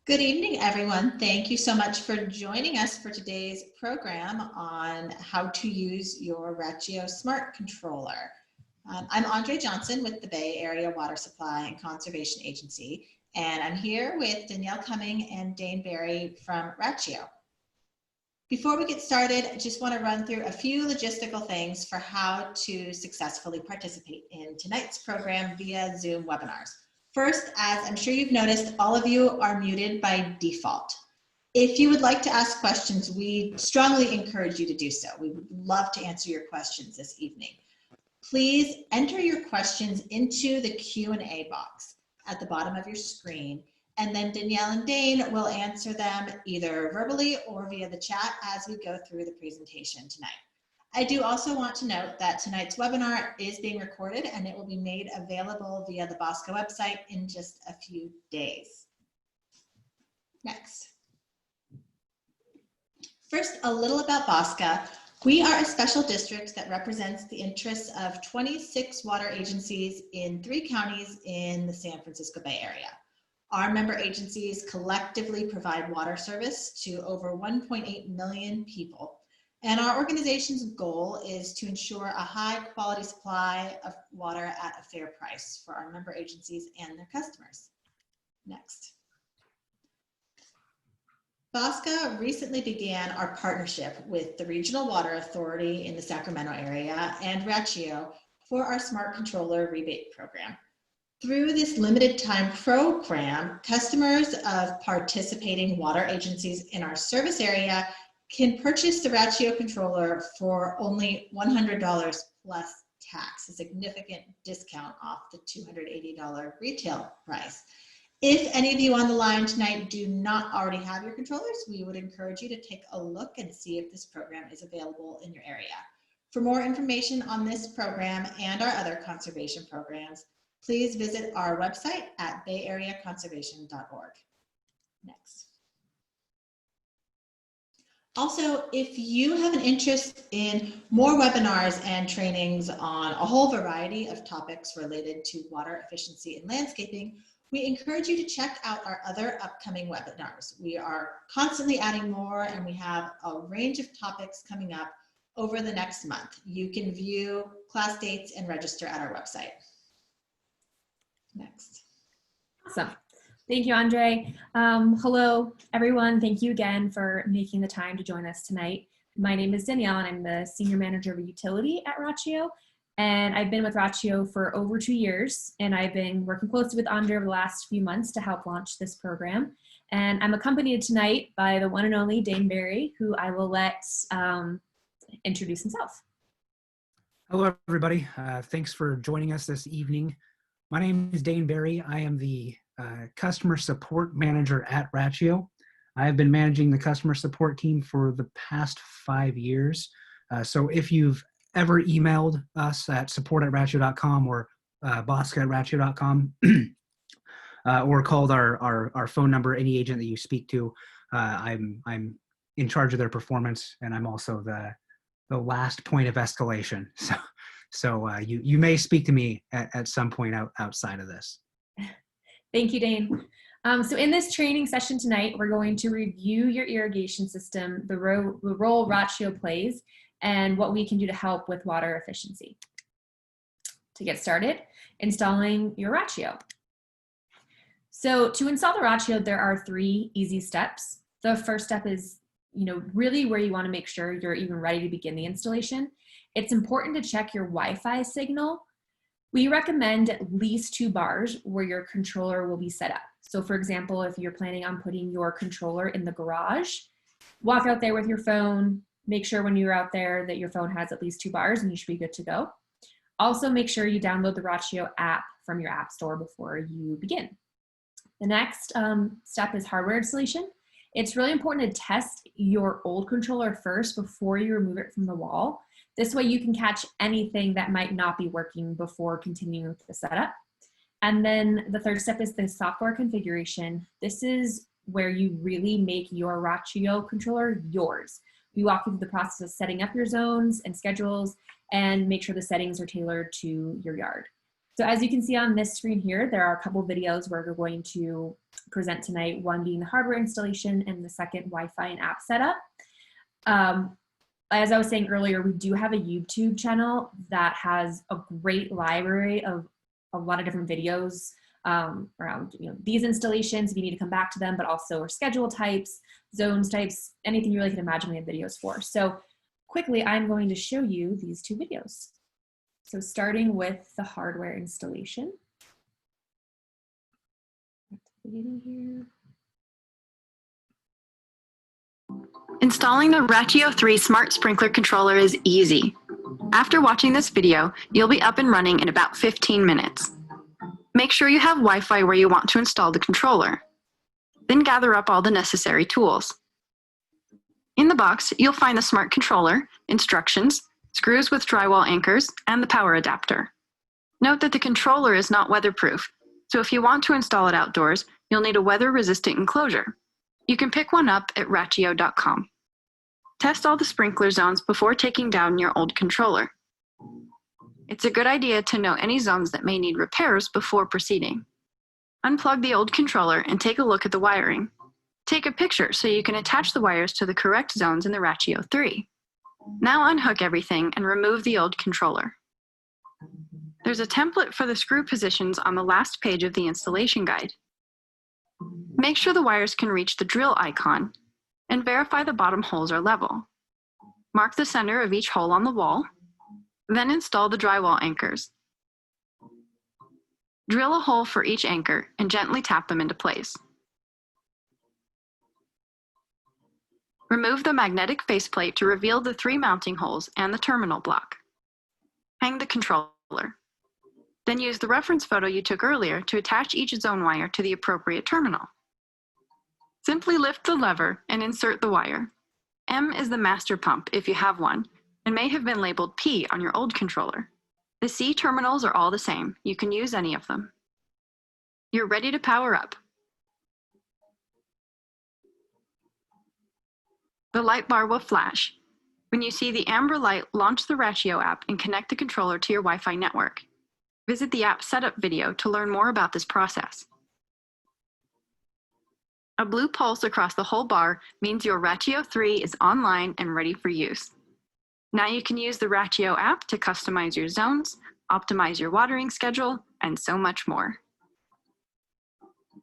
Good evening, everyone. Thank you so much for joining us for today's program on how to use your Rachio Smart Controller. I'm Andre Johnson with the Bay Area Water Supply and Conservation Agency, and I'm here with Danielle Cumming and Dane Berry from Rachio. Before we get started, I just want to run through a few logistical things for how to successfully participate in tonight's program via Zoom webinars. First, as I'm sure you've noticed, all of you are muted by default. If you would like to ask questions, we strongly encourage you to do so. We would love to answer your questions this evening. Please enter your questions into the Q&A box at the bottom of your screen, and then Danielle and Dane will answer them either verbally or via the chat as we go through the presentation tonight. I do also want to note that tonight's webinar is being recorded and it will be made available via the BAWSCA website in just a few days. Next. First, a little about BAWSCA. We are a special district that represents the interests of 26 water agencies in 3 counties in the San Francisco Bay Area. Our member agencies collectively provide water service to over 1.8 million people. And our organization's goal is to ensure a high quality supply of water at a fair price for our member agencies and their customers. Next. BAWSCA recently began our partnership with the Regional Water Authority in the Sacramento area and Rachio for our Smart Controller rebate program. Through this limited time program, customers of participating water agencies in our service area can purchase the Rachio Controller for only $100 plus tax, a significant discount off the $280 retail price. If any of you on the line tonight do not already have your controllers, we would encourage you to take a look and see if this program is available in your area. For more information on this program and our other conservation programs, please visit our website at bayareaconservation.org. Next. Also, if you have an interest in more webinars and trainings on a whole variety of topics related to water efficiency and landscaping, we encourage you to check out our other upcoming webinars. We are constantly adding more and we have a range of topics coming up over the next month. You can view class dates and register at our website. Next. Awesome. Thank you, Andre. Hello, everyone. Thank you again for making the time to join us tonight. My name is Danielle, and I'm the Senior Manager of Utility at Rachio. And I've been with Rachio for over 2 years, and I've been working closely with Andre over the last few months to help launch this program. And I'm accompanied tonight by the one and only Dane Berry, who I will let introduce himself. Hello, everybody. Thanks for joining us this evening. My name is Dane Berry. I am the Customer Support Manager at Rachio. I have been managing the customer support team for the past 5 years. So if you've ever emailed us at support@rachio.com or BAWSCA@rachio.com or called our phone number, any agent that you speak to, I'm in charge of their performance, and I'm also the last point of escalation. So you may speak to me at some point outside of this. Thank you, Dane. So in this training session tonight, we're going to review your irrigation system, the role Rachio plays, and what we can do to help with water efficiency. To get started, installing your Rachio. So to install the Rachio, there are 3 easy steps. The first step is, really where you want to make sure you're even ready to begin the installation. It's important to check your Wi-Fi signal. We recommend at least 2 bars where your controller will be set up. So for example, if you're planning on putting your controller in the garage, walk out there with your phone, make sure when you're out there that your phone has at least 2 bars and you should be good to go. Also make sure you download the Rachio app from your app store before you begin. The next step is hardware installation. It's really important to test your old controller first before you remove it from the wall. This way you can catch anything that might not be working before continuing with the setup. And then the third step is the software configuration. This is where you really make your Rachio controller yours. We walk you through the process of setting up your zones and schedules and make sure the settings are tailored to your yard. So as you can see on this screen here, there are a couple videos where we're going to present tonight, one being the hardware installation and the second Wi-Fi and app setup. As I was saying earlier, we do have a YouTube channel that has a great library of a lot of different videos around these installations, if you need to come back to them, but also our schedule types, zones types, anything you really can imagine we have videos for. So quickly, I'm going to show you these two videos. So starting with the hardware installation. Here. Installing the Rachio 3 Smart Sprinkler Controller is easy. After watching this video, you'll be up and running in about 15 minutes. Make sure you have Wi-Fi where you want to install the controller. Then gather up all the necessary tools. In the box, you'll find the Smart Controller, instructions, screws with drywall anchors, and the power adapter. Note that the controller is not weatherproof, so if you want to install it outdoors, you'll need a weather-resistant enclosure. You can pick one up at Rachio.com. Test all the sprinkler zones before taking down your old controller. It's a good idea to know any zones that may need repairs before proceeding. Unplug the old controller and take a look at the wiring. Take a picture so you can attach the wires to the correct zones in the Rachio 3. Now unhook everything and remove the old controller. There's a template for the screw positions on the last page of the installation guide. Make sure the wires can reach the drill icon and verify the bottom holes are level. Mark the center of each hole on the wall, then install the drywall anchors. Drill a hole for each anchor and gently tap them into place. Remove the magnetic faceplate to reveal the 3 mounting holes and the terminal block. Hang the controller. Then use the reference photo you took earlier to attach each zone wire to the appropriate terminal. Simply lift the lever and insert the wire. M is the master pump if you have one, and may have been labeled P on your old controller. The C terminals are all the same. You can use any of them. You're ready to power up. The light bar will flash. When you see the amber light, launch the Rachio app and connect the controller to your Wi-Fi network. Visit the app setup video to learn more about this process. A blue pulse across the whole bar means your Rachio 3 is online and ready for use. Now you can use the Rachio app to customize your zones, optimize your watering schedule, and so much more.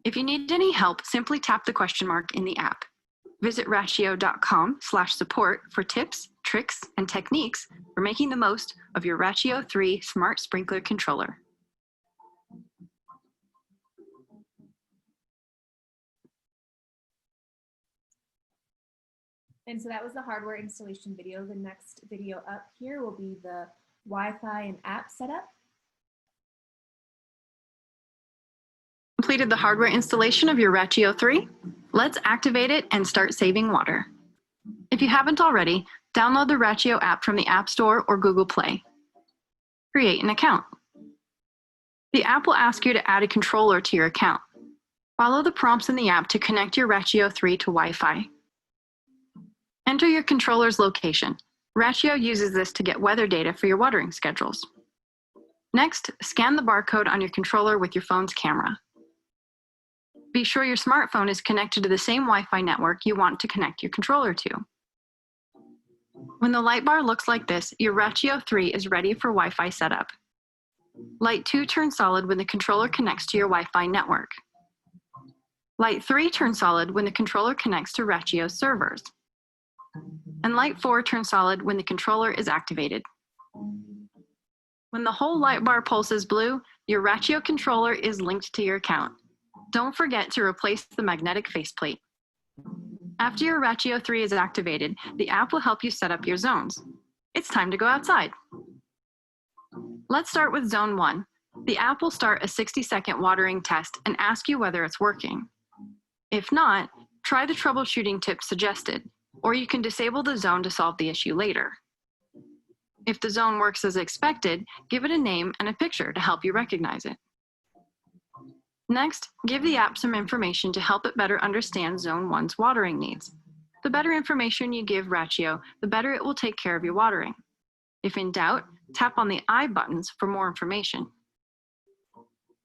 If you need any help, simply tap the question mark in the app. Visit Rachio.com/support for tips, tricks, and techniques for making the most of your Rachio 3 Smart Sprinkler Controller. And so that was the hardware installation video. The next video up here will be the Wi-Fi and app setup. Completed the hardware installation of your Rachio 3? Let's activate it and start saving water. If you haven't already, download the Rachio app from the App Store or Google Play. Create an account. The app will ask you to add a controller to your account. Follow the prompts in the app to connect your Rachio 3 to Wi-Fi. Enter your controller's location. Rachio uses this to get weather data for your watering schedules. Next, scan the barcode on your controller with your phone's camera. Be sure your smartphone is connected to the same Wi-Fi network you want to connect your controller to. When the light bar looks like this, your Rachio 3 is ready for Wi-Fi setup. Light 2 turns solid when the controller connects to your Wi-Fi network. Light 3 turns solid when the controller connects to Rachio's servers. And light 4 turns solid when the controller is activated. When the whole light bar pulses blue, your Rachio controller is linked to your account. Don't forget to replace the magnetic faceplate. After your Rachio 3 is activated, the app will help you set up your zones. It's time to go outside. Let's start with Zone 1. The app will start a 60-second watering test and ask you whether it's working. If not, try the troubleshooting tips suggested, or you can disable the zone to solve the issue later. If the zone works as expected, give it a name and a picture to help you recognize it. Next, give the app some information to help it better understand Zone 1's watering needs. The better information you give Rachio, the better it will take care of your watering. If in doubt, tap on the I buttons for more information.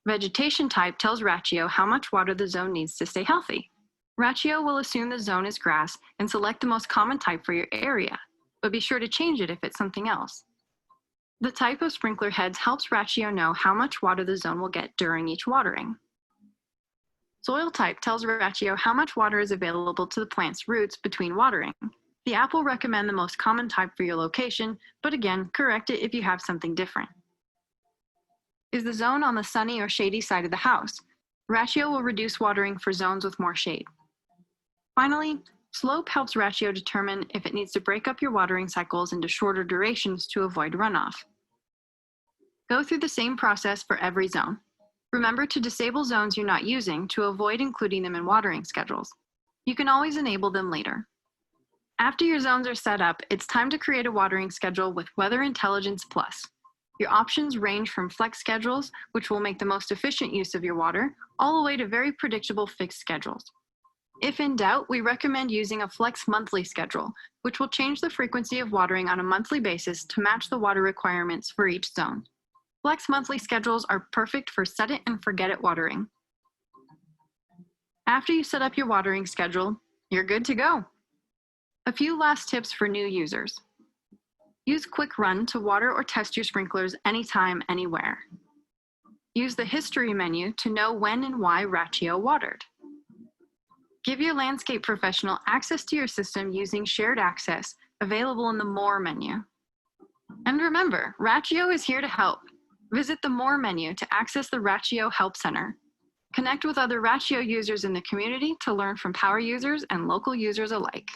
Vegetation type tells Rachio how much water the zone needs to stay healthy. Rachio will assume the zone is grass and select the most common type for your area, but be sure to change it if it's something else. The type of sprinkler heads helps Rachio know how much water the zone will get during each watering. Soil type tells Rachio how much water is available to the plant's roots between watering. The app will recommend the most common type for your location, but again, correct it if you have something different. Is the zone on the sunny or shady side of the house? Rachio will reduce watering for zones with more shade. Finally, slope helps Rachio determine if it needs to break up your watering cycles into shorter durations to avoid runoff. Go through the same process for every zone. Remember to disable zones you're not using to avoid including them in watering schedules. You can always enable them later. After your zones are set up, it's time to create a watering schedule with Weather Intelligence Plus. Your options range from flex schedules, which will make the most efficient use of your water, all the way to very predictable fixed schedules. If in doubt, we recommend using a flex monthly schedule, which will change the frequency of watering on a monthly basis to match the water requirements for each zone. Flex monthly schedules are perfect for set it and forget it watering. After you set up your watering schedule, you're good to go. A few last tips for new users. Use Quick Run to water or test your sprinklers anytime, anywhere. Use the History menu to know when and why Rachio watered. Give your landscape professional access to your system using Shared Access, available in the More menu. And remember, Rachio is here to help. Visit the More menu to access the Rachio Help Center. Connect with other Rachio users in the community to learn from power users and local users alike.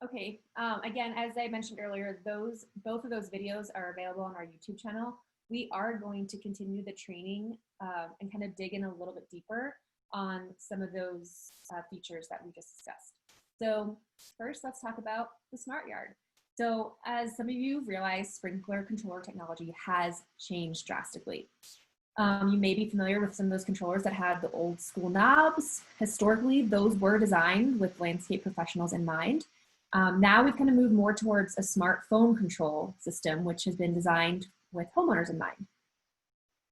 Okay, again, as I mentioned earlier, both of those videos are available on our YouTube channel. We are going to continue the training and kind of dig in a little bit deeper on some of those features that we just discussed. So first, let's talk about the Smart Yard. So as some of you realize, sprinkler controller technology has changed drastically. You may be familiar with some of those controllers that had the old school knobs. Historically, those were designed with landscape professionals in mind. Now we've kind of moved more towards a smartphone control system, which has been designed with homeowners in mind.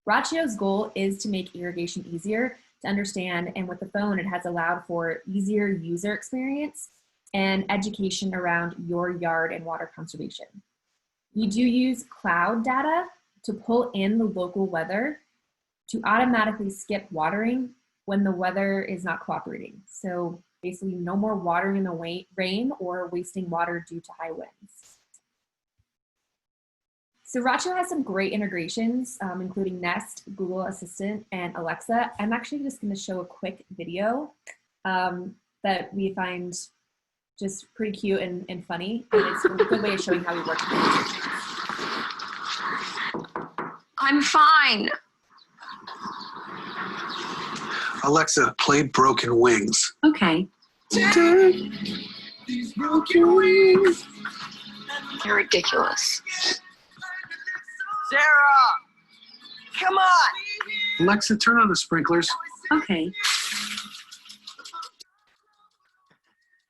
Rachio's goal is to make irrigation easier to understand, and with the phone, it has allowed for easier user experience and education around your yard and water conservation. We do use cloud data to pull in the local weather to automatically skip watering when the weather is not cooperating. So basically no more watering in the rain or wasting water due to high winds. So Rachio has some great integrations, including Nest, Google Assistant, and Alexa. I'm actually just going to show a quick video that we find just pretty cute and funny. And it's a good way of showing how we work with integrations. I'm fine. Alexa, play Broken Wings. Okay. Take these broken wings. You're ridiculous. Sarah! Come on! Alexa, turn on the sprinklers. Okay.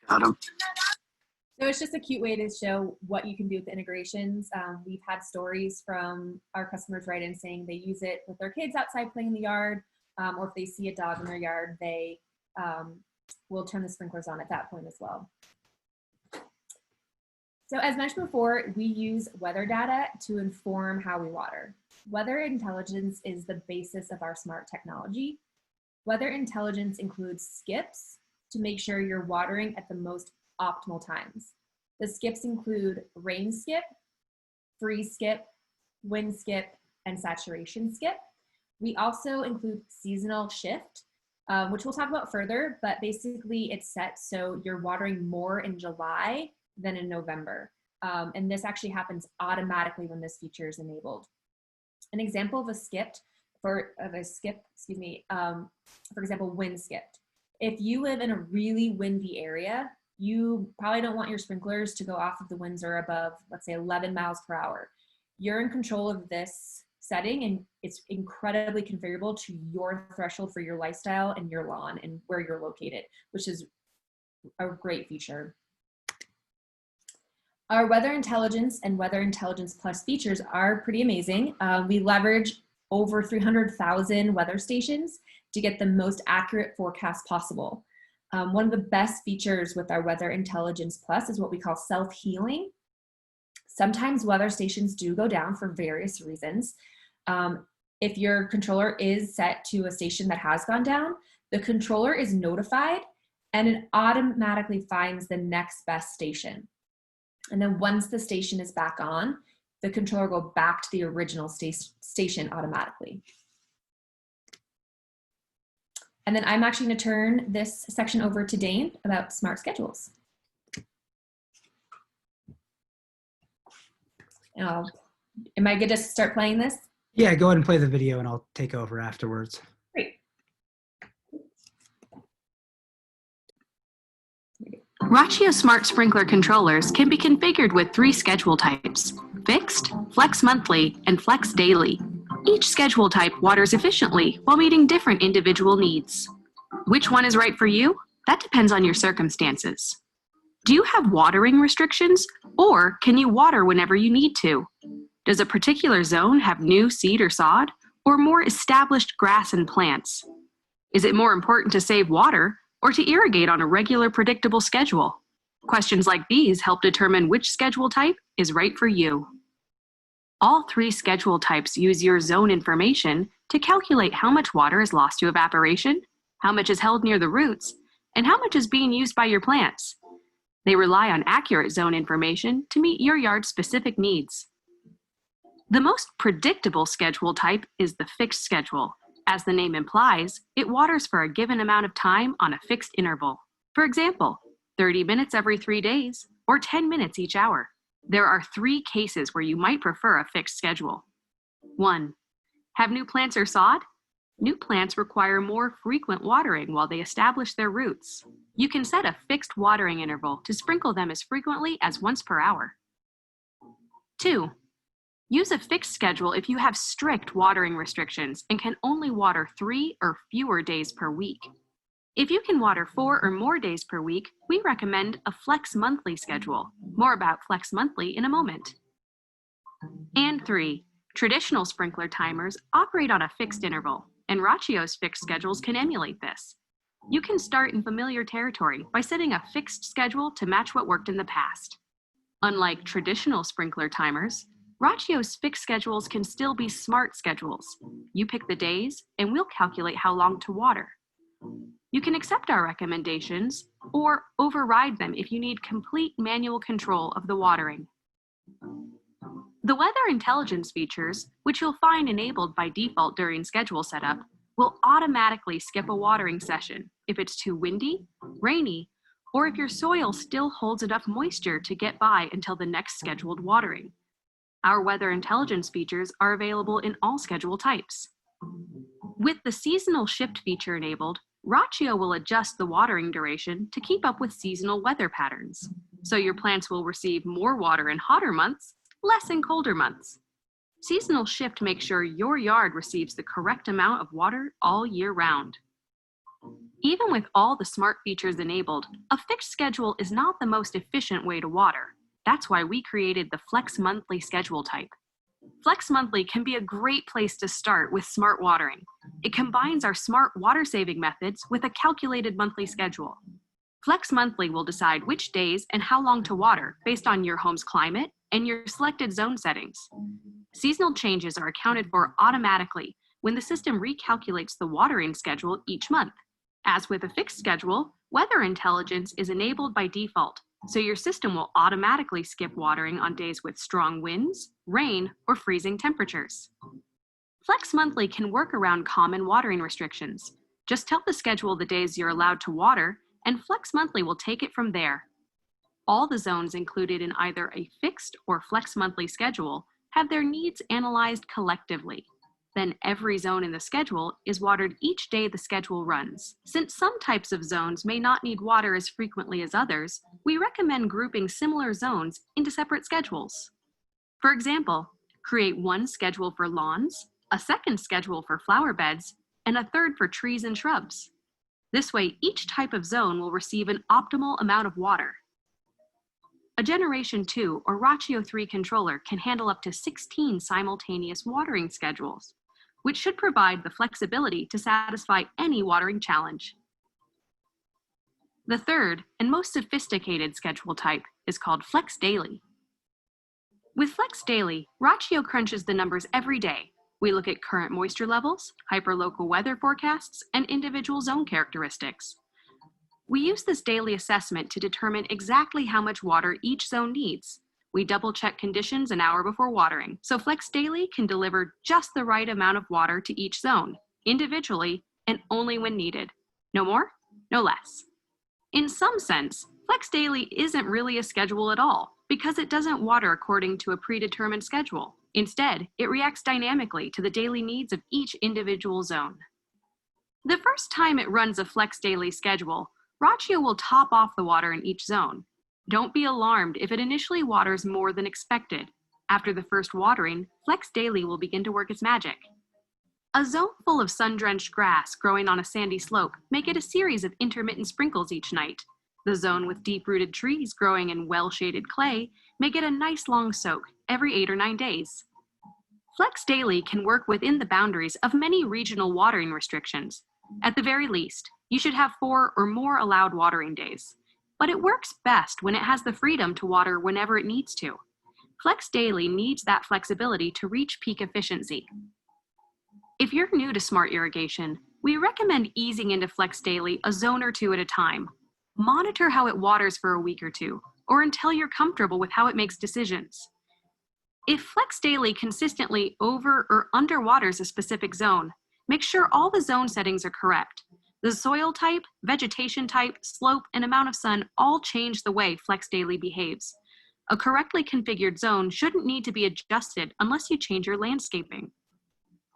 Got him. So it's just a cute way to show what you can do with the integrations. We've had stories from our customers write in saying they use it with their kids outside playing in the yard, or if they see a dog in their yard, they will turn the sprinklers on at that point as well. So as mentioned before, we use weather data to inform how we water. Weather intelligence is the basis of our smart technology. Weather intelligence includes skips to make sure you're watering at the most optimal times. The skips include rain skip, freeze skip, wind skip, and saturation skip. We also include seasonal shift, which we'll talk about further, but basically it's set so you're watering more in July than in November. And this actually happens automatically when this feature is enabled. An example of a skip, for example, wind skipped. If you live in a really windy area, you probably don't want your sprinklers to go off if the winds are above, let's say 11 miles per hour. You're in control of this setting, and it's incredibly configurable to your threshold for your lifestyle and your lawn and where you're located, which is a great feature. Our Weather Intelligence and Weather Intelligence Plus features are pretty amazing. We leverage over 300,000 weather stations to get the most accurate forecast possible. One of the best features with our Weather Intelligence Plus is what we call self-healing. Sometimes weather stations do go down for various reasons. If your controller is set to a station that has gone down, the controller is notified and it automatically finds the next best station. And then once the station is back on, the controller will go back to the original station automatically. And then I'm actually going to turn this section over to Dane about smart schedules. And am I good to start playing this? Yeah, go ahead and play the video and I'll take over afterwards. Great. Rachio Smart Sprinkler controllers can be configured with 3 schedule types: fixed, flex monthly, and flex daily. Each schedule type waters efficiently while meeting different individual needs. Which one is right for you? That depends on your circumstances. Do you have watering restrictions, or can you water whenever you need to? Does a particular zone have new seed or sod, or more established grass and plants? Is it more important to save water or to irrigate on a regular, predictable schedule? Questions like these help determine which schedule type is right for you. All 3 schedule types use your zone information to calculate how much water is lost to evaporation, how much is held near the roots, and how much is being used by your plants. They rely on accurate zone information to meet your yard's specific needs. The most predictable schedule type is the fixed schedule. As the name implies, it waters for a given amount of time on a fixed interval. For example, 30 minutes every 3 days, or 10 minutes each hour. There are 3 cases where you might prefer a fixed schedule. 1. Have new plants or sod? New plants require more frequent watering while they establish their roots. You can set a fixed watering interval to sprinkle them as frequently as once per hour. 2. Use a fixed schedule if you have strict watering restrictions and can only water 3 or fewer days per week. If you can water 4 or more days per week, we recommend a flex monthly schedule. More about flex monthly in a moment. And 3, traditional sprinkler timers operate on a fixed interval, and Rachio's fixed schedules can emulate this. You can start in familiar territory by setting a fixed schedule to match what worked in the past. Unlike traditional sprinkler timers, Rachio's fixed schedules can still be smart schedules. You pick the days, and we'll calculate how long to water. You can accept our recommendations or override them if you need complete manual control of the watering. The weather intelligence features, which you'll find enabled by default during schedule setup, will automatically skip a watering session if it's too windy, rainy, or if your soil still holds enough moisture to get by until the next scheduled watering. Our weather intelligence features are available in all schedule types. With the seasonal shift feature enabled, Rachio will adjust the watering duration to keep up with seasonal weather patterns, so your plants will receive more water in hotter months, less in colder months. Seasonal shift makes sure your yard receives the correct amount of water all year round. Even with all the smart features enabled, a fixed schedule is not the most efficient way to water. That's why we created the Flex Monthly schedule type. Flex Monthly can be a great place to start with smart watering. It combines our smart water-saving methods with a calculated monthly schedule. Flex Monthly will decide which days and how long to water based on your home's climate and your selected zone settings. Seasonal changes are accounted for automatically when the system recalculates the watering schedule each month. As with a fixed schedule, weather intelligence is enabled by default, so your system will automatically skip watering on days with strong winds, rain, or freezing temperatures. Flex Monthly can work around common watering restrictions. Just tell the schedule the days you're allowed to water, and Flex Monthly will take it from there. All the zones included in either a fixed or Flex Monthly schedule have their needs analyzed collectively. Then every zone in the schedule is watered each day the schedule runs. Since some types of zones may not need water as frequently as others, we recommend grouping similar zones into separate schedules. For example, create one schedule for lawns, a second schedule for flower beds, and a third for trees and shrubs. This way, each type of zone will receive an optimal amount of water. a Generation 2 or Rachio 3 controller can handle up to 16 simultaneous watering schedules, which should provide the flexibility to satisfy any watering challenge. The third and most sophisticated schedule type is called Flex Daily. With Flex Daily, Rachio crunches the numbers every day. We look at current moisture levels, hyperlocal weather forecasts, and individual zone characteristics. We use this daily assessment to determine exactly how much water each zone needs. We double-check conditions an hour before watering, so Flex Daily can deliver just the right amount of water to each zone, individually and only when needed. No more, no less. In some sense, Flex Daily isn't really a schedule at all, because it doesn't water according to a predetermined schedule. Instead, it reacts dynamically to the daily needs of each individual zone. The first time it runs a Flex Daily schedule, Rachio will top off the water in each zone. Don't be alarmed if it initially waters more than expected. After the first watering, Flex Daily will begin to work its magic. A zone full of sun-drenched grass growing on a sandy slope may get a series of intermittent sprinkles each night. The zone with deep-rooted trees growing in well-shaded clay may get a nice long soak every 8 or 9 days. Flex Daily can work within the boundaries of many regional watering restrictions. At the very least, you should have 4 or more allowed watering days. But it works best when it has the freedom to water whenever it needs to. Flex Daily needs that flexibility to reach peak efficiency. If you're new to smart irrigation, we recommend easing into Flex Daily a zone or 2 at a time. Monitor how it waters for a week or 2, or until you're comfortable with how it makes decisions. If Flex Daily consistently over or underwaters a specific zone, make sure all the zone settings are correct. The soil type, vegetation type, slope, and amount of sun all change the way Flex Daily behaves. A correctly configured zone shouldn't need to be adjusted unless you change your landscaping.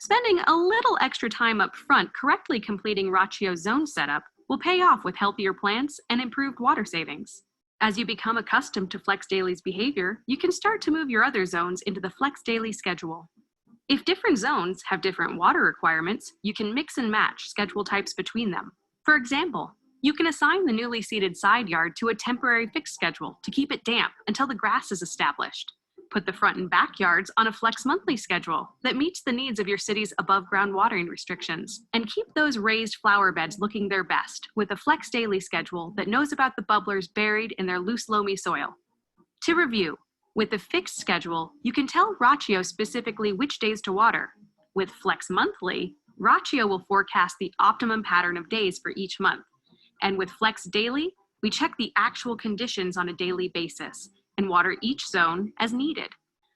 Spending a little extra time up front correctly completing Rachio's zone setup will pay off with healthier plants and improved water savings. As you become accustomed to Flex Daily's behavior, you can start to move your other zones into the Flex Daily schedule. If different zones have different water requirements, you can mix and match schedule types between them. For example, you can assign the newly seeded side yard to a temporary fixed schedule to keep it damp until the grass is established. Put the front and back yards on a Flex Monthly schedule that meets the needs of your city's above-ground watering restrictions, and keep those raised flower beds looking their best with a Flex Daily schedule that knows about the bubblers buried in their loose loamy soil. To review, with the fixed schedule, you can tell Rachio specifically which days to water. With Flex Monthly, Rachio will forecast the optimum pattern of days for each month. And with Flex Daily, we check the actual conditions on a daily basis and water each zone as needed.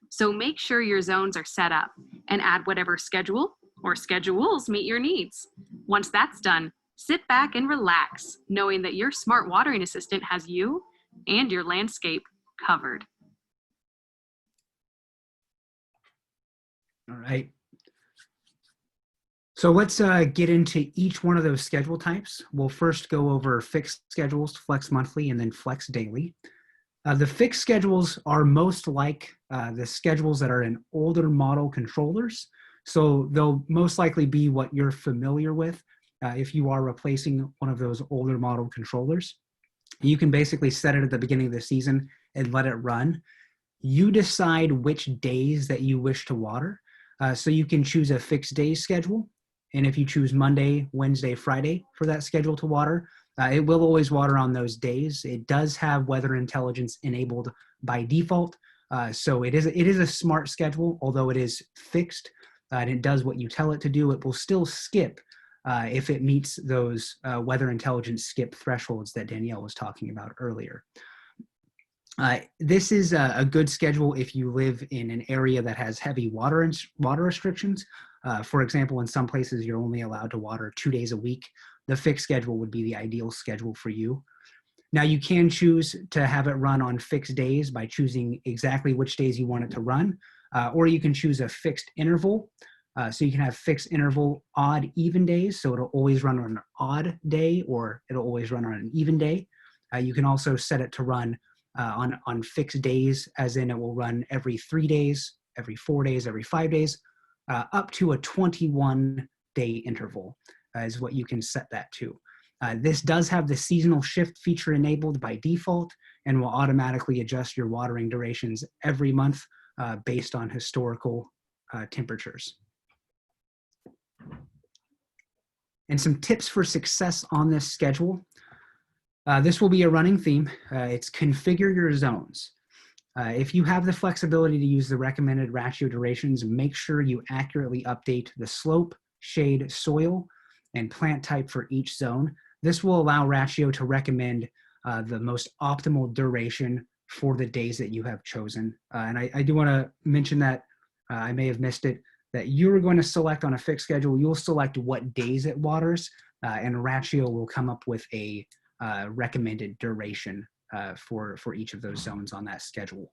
So make sure your zones are set up and add whatever schedule or schedules meet your needs. Once that's done, sit back and relax, knowing that your smart watering assistant has you and your landscape covered. All right. So let's get into each one of those schedule types. We'll first go over fixed schedules, Flex Monthly, and then Flex Daily. The fixed schedules are most like the schedules that are in older model controllers. So they'll most likely be what you're familiar with if you are replacing one of those older model controllers. You can basically set it at the beginning of the season and let it run. You decide which days that you wish to water. So you can choose a fixed day schedule. And if you choose Monday, Wednesday, Friday for that schedule to water, it will always water on those days. It does have weather intelligence enabled by default. So it is a smart schedule, although it is fixed and it does what you tell it to do. It will still skip if it meets those weather intelligence skip thresholds that Danielle was talking about earlier. This is a good schedule if you live in an area that has heavy water restrictions. For example, in some places you're only allowed to water 2 days a week. The fixed schedule would be the ideal schedule for you. Now you can choose to have it run on fixed days by choosing exactly which days you want it to run, or you can choose a fixed interval. So you can have fixed interval odd, even days. So it'll always run on an odd day, or it'll always run on an even day. You can also set it to run on fixed days, as in it will run every 3 days, every 4 days, every 5 days, up to a 21-day interval is what you can set that to. This does have the seasonal shift feature enabled by default and will automatically adjust your watering durations every month based on historical temperatures. And some tips for success on this schedule. This will be a running theme. It's configure your zones. If you have the flexibility to use the recommended Rachio durations, make sure you accurately update the slope, shade, soil, and plant type for each zone. This will allow Rachio to recommend the most optimal duration for the days that you have chosen. And I do want to mention that I may have missed it, that you're going to select on a fixed schedule, you'll select what days it waters, and Rachio will come up with a recommended duration for each of those zones on that schedule.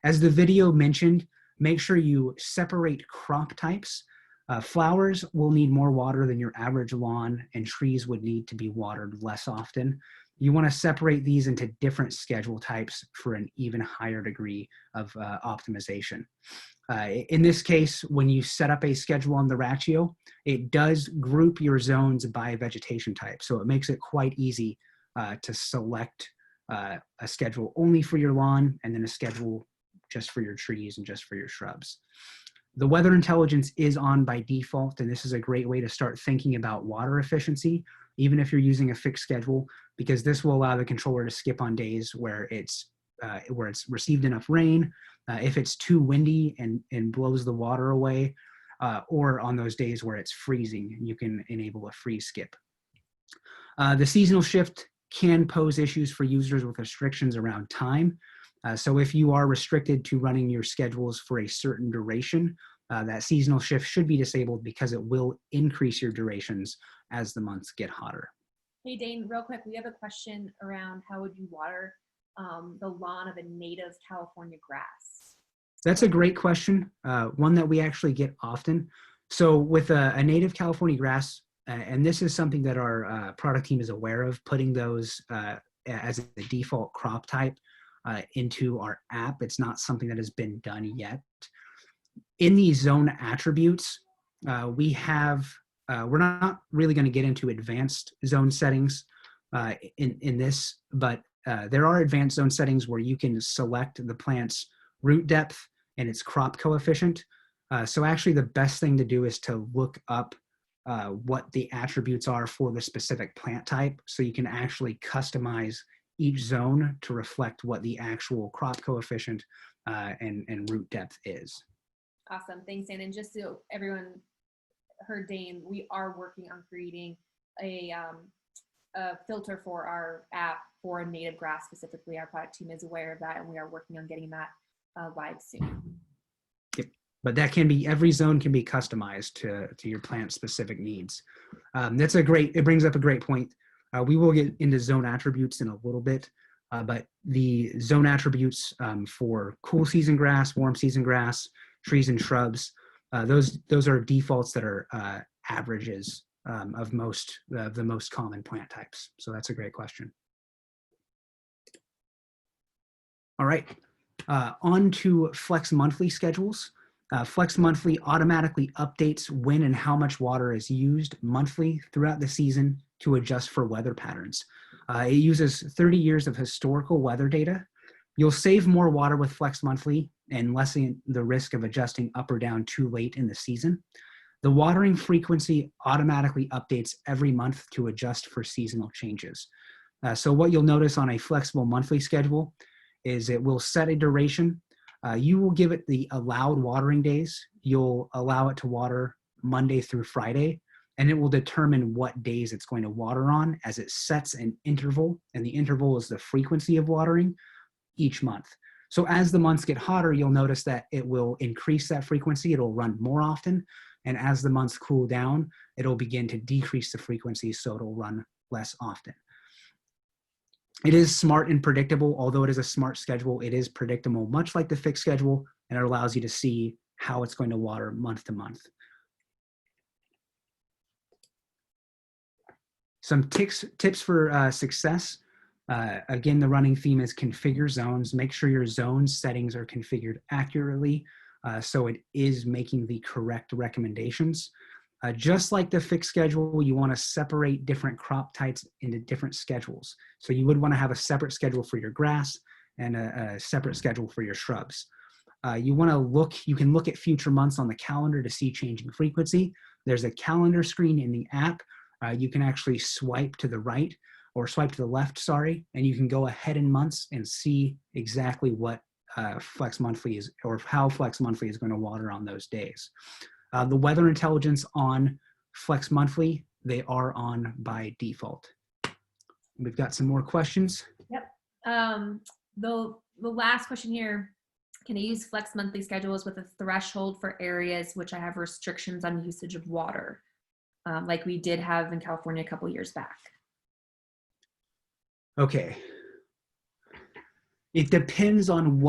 As the video mentioned, make sure you separate crop types. Flowers will need more water than your average lawn, and trees would need to be watered less often. You want to separate these into different schedule types for an even higher degree of optimization. In this case, when you set up a schedule on the Rachio, it does group your zones by vegetation type. So it makes it quite easy to select a schedule only for your lawn and then a schedule just for your trees and just for your shrubs. The weather intelligence is on by default, and this is a great way to start thinking about water efficiency, even if you're using a fixed schedule, because this will allow the controller to skip on days where it's received enough rain, if it's too windy and blows the water away, or on those days where it's freezing, you can enable a freeze skip. The seasonal shift can pose issues for users with restrictions around time. So if you are restricted to running your schedules for a certain duration, that seasonal shift should be disabled because it will increase your durations as the months get hotter. Hey Dane, real quick, we have a question around how would you water the lawn of a native California grass? That's a great question, one that we actually get often. So with a native California grass, and this is something that our product team is aware of, putting those as a default crop type into our app. It's not something that has been done yet. In the zone attributes, we have, we're not really going to get into advanced zone settings in this, but there are advanced zone settings where you can select the plant's root depth and its crop coefficient. So actually the best thing to do is to look up what the attributes are for the specific plant type, so you can actually customize each zone to reflect what the actual crop coefficient and root depth is. Awesome, thanks Dan. And just so everyone heard Dane, we are working on creating a filter for our app for native grass specifically. Our product team is aware of that, and we are working on getting that live soon. Yep. But that can be, every zone can be customized to your plant specific needs. That's a great, it brings up a great point. We will get into zone attributes in a little bit, but the zone attributes for cool season grass, warm season grass, trees and shrubs, those are defaults that are averages of the most common plant types. So that's a great question. All right, on to Flex Monthly schedules. Flex Monthly automatically updates when and how much water is used monthly throughout the season to adjust for weather patterns. It uses 30 years of historical weather data. You'll save more water with Flex Monthly and lessen the risk of adjusting up or down too late in the season. The watering frequency automatically updates every month to adjust for seasonal changes. So what you'll notice on a flexible monthly schedule is it will set a duration. You will give it the allowed watering days. You'll allow it to water Monday through Friday, and it will determine what days it's going to water on as it sets an interval, and the interval is the frequency of watering each month. So as the months get hotter, you'll notice that it will increase that frequency. It'll run more often, and as the months cool down, it'll begin to decrease the frequency, so it'll run less often. It is smart and predictable. Although it is a smart schedule, it is predictable, much like the fixed schedule, and it allows you to see how it's going to water month to month. Some tips for success. Again, the running theme is configure zones. Make sure your zone settings are configured accurately so it is making the correct recommendations. Just like the fixed schedule, you want to separate different crop types into different schedules. So you would want to have a separate schedule for your grass and a separate schedule for your shrubs. You can look at future months on the calendar to see changing frequency. There's a calendar screen in the app. You can actually swipe to the right or swipe to the left, sorry, and you can go ahead in months and see exactly what Flex Monthly is, or how Flex Monthly is going to water on those days. The weather intelligence on Flex Monthly, they are on by default. We've got some more questions. Yep. The last question here, can I use Flex Monthly schedules with a threshold for areas which I have restrictions on usage of water, like we did have in California a couple years back? Okay. It depends on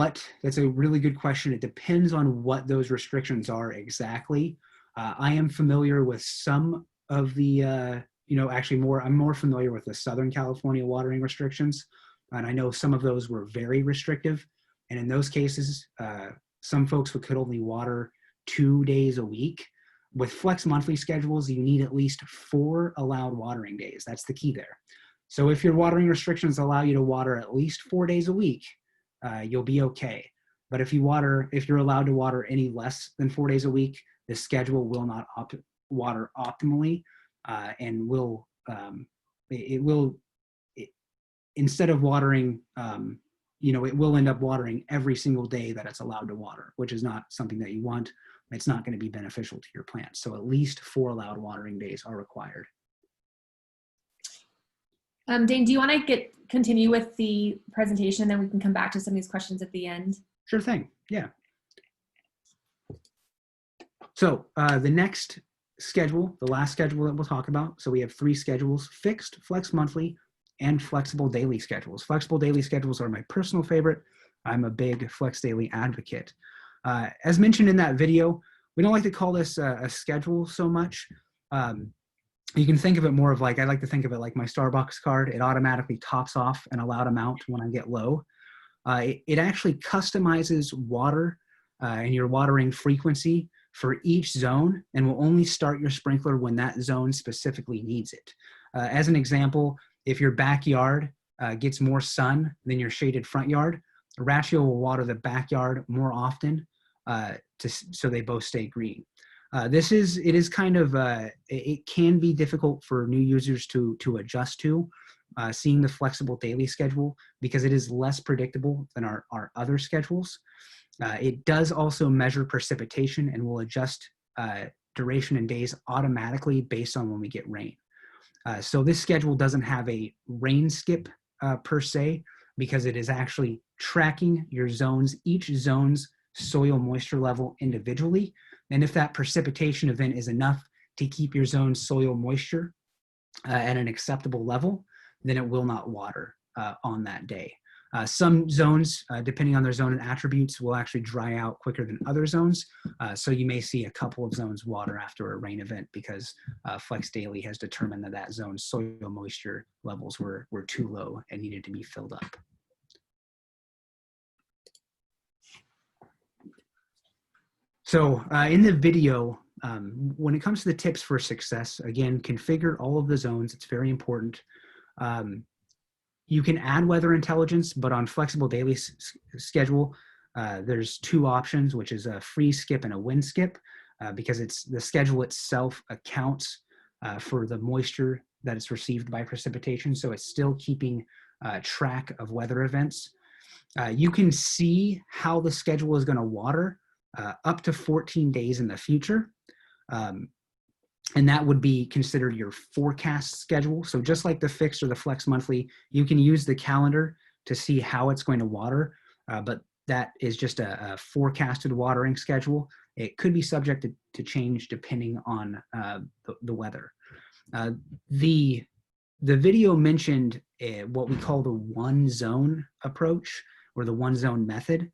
that's a really good question. It depends on what those restrictions are exactly. I am familiar with some of the, I'm more familiar with the Southern California watering restrictions. And I know some of those were very restrictive. And in those cases, some folks could only water 2 days a week. With Flex Monthly schedules, you need at least 4 allowed watering days. That's the key there. So if your watering restrictions allow you to water at least 4 days a week, you'll be okay. But if you're allowed to water any less than 4 days a week, the schedule will not water optimally, and instead of watering, it will end up watering every single day that it's allowed to water, which is not something that you want. It's not going to be beneficial to your plants. So at least 4 allowed watering days are required. Dane, do you want to continue with the presentation, then we can come back to some of these questions at the end? Sure thing, yeah. So the next schedule, the last schedule that we'll talk about, so we have 3 schedules: fixed, Flex Monthly, and flexible daily schedules. Flexible daily schedules are my personal favorite. I'm a big Flex Daily advocate. As mentioned in that video, we don't like to call this a schedule so much. You can think of it more of like, I like to think of it like my Starbucks card. It automatically tops off an allowed amount when I get low. It actually customizes water and your watering frequency for each zone, and will only start your sprinkler when that zone specifically needs it. As an example, if your backyard gets more sun than your shaded front yard, Rachio will water the backyard more often so they both stay green. It can be difficult for new users to adjust to seeing the flexible daily schedule because it is less predictable than our other schedules. It does also measure precipitation and will adjust duration and days automatically based on when we get rain. So this schedule doesn't have a rain skip per se, because it is actually tracking your zones, each zone's soil moisture level individually. And if that precipitation event is enough to keep your zone's soil moisture at an acceptable level, then it will not water on that day. Some zones, depending on their zone and attributes, will actually dry out quicker than other zones. So you may see a couple of zones water after a rain event because Flex Daily has determined that that zone's soil moisture levels were too low and needed to be filled up. So in the video, when it comes to the tips for success, again, configure all of the zones. It's very important. You can add weather intelligence, but on flexible daily schedule, there's 2 options, which is a freeze skip and a wind skip, because the schedule itself accounts for the moisture that is received by precipitation. So it's still keeping track of weather events. You can see how the schedule is going to water up to 14 days in the future. And that would be considered your forecast schedule. So just like the fixed or the Flex Monthly, you can use the calendar to see how it's going to water, but that is just a forecasted watering schedule. It could be subject to change depending on the weather. The video mentioned what we call the one zone approach, or the one zone method.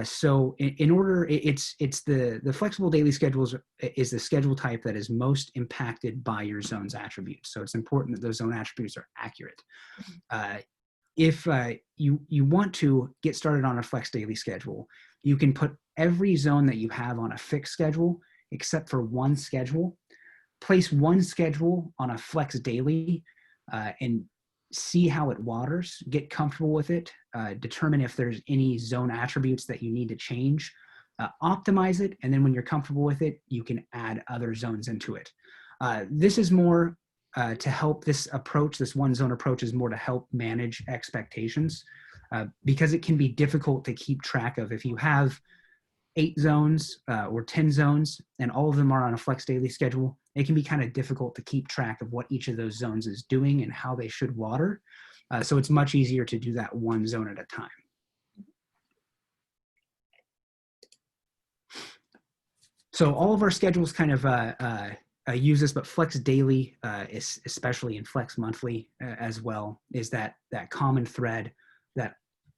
So in order, it's the flexible daily schedules is the schedule type that is most impacted by your zone's attributes. So it's important that those zone attributes are accurate. If you want to get started on a flex daily schedule, you can put every zone that you have on a fixed schedule except for one schedule. place one schedule on a flex daily and see how it waters, get comfortable with it, determine if there's any zone attributes that you need to change, optimize it, and then when you're comfortable with it, you can add other zones into it. This is more to help this approach, this one zone approach is more to help manage expectations because it can be difficult to keep track of. If you have 8 zones or 10 zones and all of them are on a flex daily schedule, it can be kind of difficult to keep track of what each of those zones is doing and how they should water. So it's much easier to do that one zone at a time. So all of our schedules kind of use this, but Flex Daily, especially in Flex Monthly as well, is that common thread that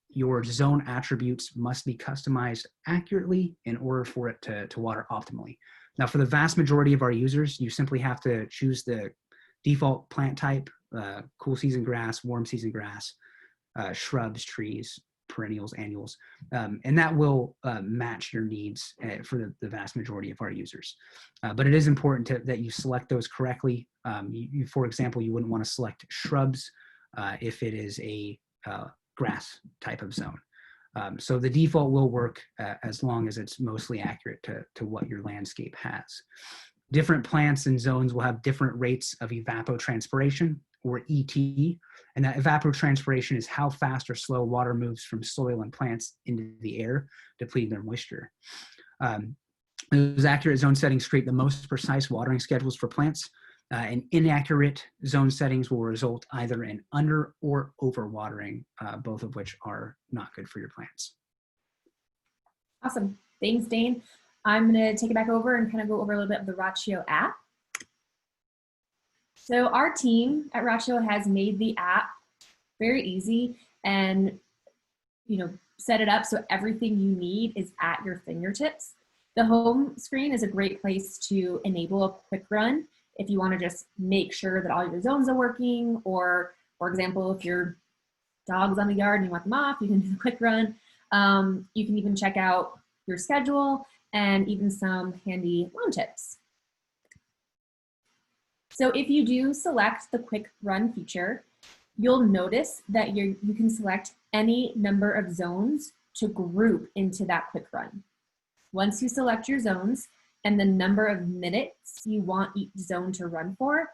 your zone attributes must be customized accurately in order for it to water optimally. Now, for the vast majority of our users, you simply have to choose the default plant type, cool season grass, warm season grass, shrubs, trees, perennials, annuals, and that will match your needs for the vast majority of our users. But it is important that you select those correctly. For example, you wouldn't want to select shrubs if it is a grass type of zone. So the default will work as long as it's mostly accurate to what your landscape has. Different plants and zones will have different rates of evapotranspiration, or ET, and that evapotranspiration is how fast or slow water moves from soil and plants into the air, depleting their moisture. Those accurate zone settings create the most precise watering schedules for plants, and inaccurate zone settings will result either in under or over watering, both of which are not good for your plants. Awesome. Thanks, Dane. I'm going to take it back over and kind of go over a little bit of the Rachio app. So our team at Rachio has made the app very easy and, set it up so everything you need is at your fingertips. The home screen is a great place to enable a quick run if you want to just make sure that all your zones are working, or for example, if your dog's on the yard and you want them off, you can do the quick run. You can even check out your schedule and even some handy lawn tips. So if you do select the quick run feature, you'll notice that you can select any number of zones to group into that quick run. Once you select your zones and the number of minutes you want each zone to run for,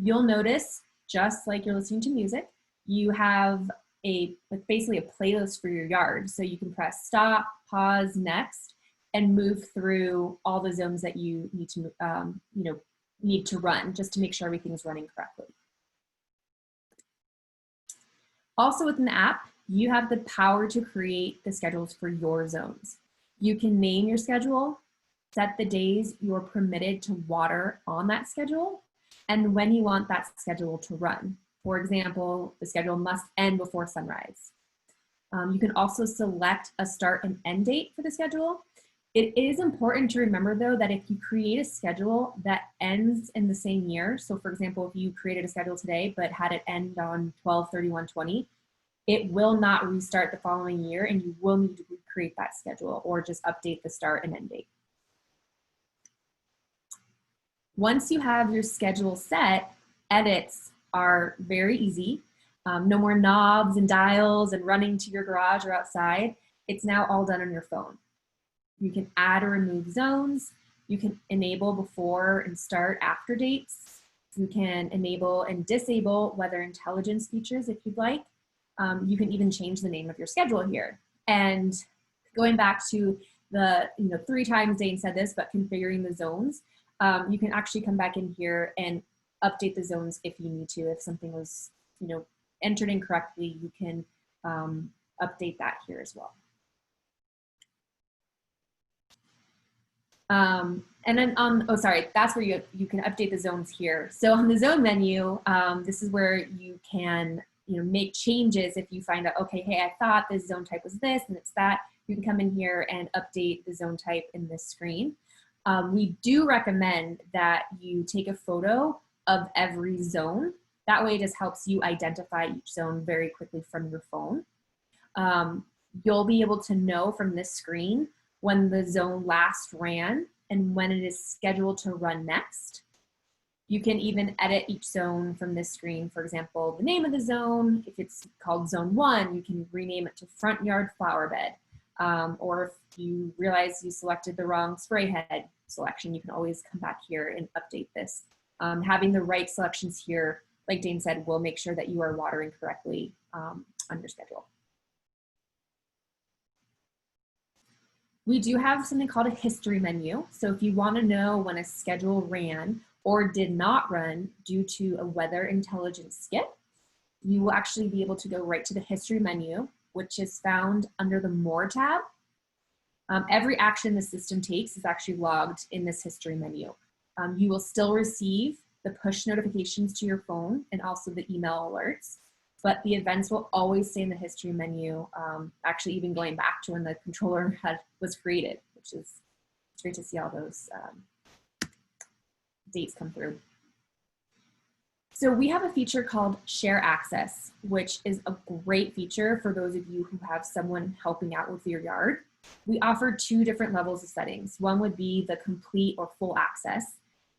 you'll notice, just like you're listening to music, you have basically a playlist for your yard. So you can press stop, pause, next, and move through all the zones that you need to run, just to make sure everything's running correctly. Also within the app, you have the power to create the schedules for your zones. You can name your schedule, set the days you're permitted to water on that schedule, and when you want that schedule to run. For example, the schedule must end before sunrise. You can also select a start and end date for the schedule. It is important to remember, though, that if you create a schedule that ends in the same year, so for example, if you created a schedule today but had it end on 12/31/20, it will not restart the following year, and you will need to recreate that schedule or just update the start and end date. Once you have your schedule set, edits are very easy. No more knobs and dials and running to your garage or outside. It's now all done on your phone. You can add or remove zones. You can enable before and start after dates. You can enable and disable weather intelligence features if you'd like. You can even change the name of your schedule here. And going back to the 3 times Dane said this, but configuring the zones, you can actually come back in here and update the zones if you need to. If something was entered incorrectly, you can update that here as well. And then that's where you can update the zones here. So on the zone menu, this is where you can make changes if you find out, okay, hey, I thought this zone type was this and it's that. You can come in here and update the zone type in this screen. We do recommend that you take a photo of every zone. That way it just helps you identify each zone very quickly from your phone. You'll be able to know from this screen when the zone last ran and when it is scheduled to run next. You can even edit each zone from this screen. For example, the name of the zone, if it's called zone 1, you can rename it to front yard flower bed. Or if you realize you selected the wrong spray head selection, you can always come back here and update this. Having the right selections here, like Dane said, will make sure that you are watering correctly on your schedule. We do have something called a history menu. So if you want to know when a schedule ran or did not run due to a weather intelligence skip, you will actually be able to go right to the history menu, which is found under the More tab. Every action the system takes is actually logged in this history menu. You will still receive the push notifications to your phone and also the email alerts, but the events will always stay in the history menu, actually even going back to when the controller was created, which is great to see all those dates come through. So we have a feature called Share Access, which is a great feature for those of you who have someone helping out with your yard. We offer 2 different levels of settings. One would be the complete or full access,